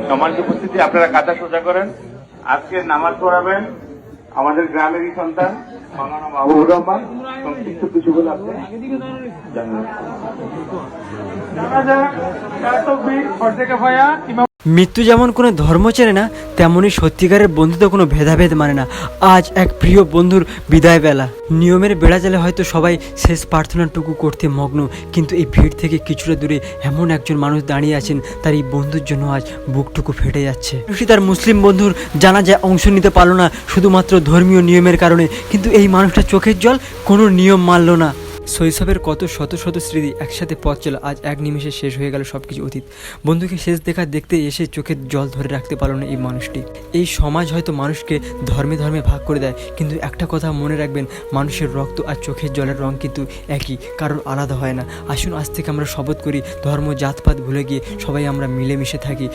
সম্মানিত উপস্থিতি, আপনারা কাঁধা সোজা করেন। আজকে নামাজ পড়াবেন আমাদের গ্রামেরই সন্তান মাওলানা মাহবুবুর রহমান। সংক্ষিপ্ত কিছু বলে আপনি মৃত্যু যেমন কোনো ধর্ম চেনে না, তেমনই সত্যিকারের বন্ধুত্ব কোনো ভেদাভেদ মানে না। আজ এক প্রিয় বন্ধুর বিদায় বেলা। নিয়মের বেড়া জালে হয়তো সবাই শেষ প্রার্থনাটুকু করতে মগ্ন, কিন্তু এই ভিড় থেকে কিছুটা দূরে এমন একজন মানুষ দাঁড়িয়ে আছেন, তার এই বন্ধুর জন্য আজ বুকটুকু ফেটে যাচ্ছে। তার মুসলিম বন্ধুর জানাজায় অংশ নিতে পারলো না শুধুমাত্র ধর্মীয় নিয়মের কারণে, কিন্তু এই মানুষটা চোখের জল কোনো নিয়ম মানল না। শৈশবের কত শত শত স্মৃতি একসাথে পথ চলা আজ এক নিমেষে শেষ হয়ে গেল সবকিছু অতীত। বন্ধুকে শেষ দেখা দেখতে এসে চোখের জল ধরে রাখতে পারল না এই মানুষটি। এই সমাজ হয়তো মানুষকে ধর্মে ধর্মে ভাগ করে দেয়, কিন্তু একটা কথা মনে রাখবেন, মানুষের রক্ত আর চোখের জলের রং কিন্তু একই, কারোর আলাদা হয় না। আসুন আজ থেকে আমরা শপথ করি, ধর্ম জাতপাত ভুলে গিয়ে সবাই আমরা মিলেমিশে থাকি।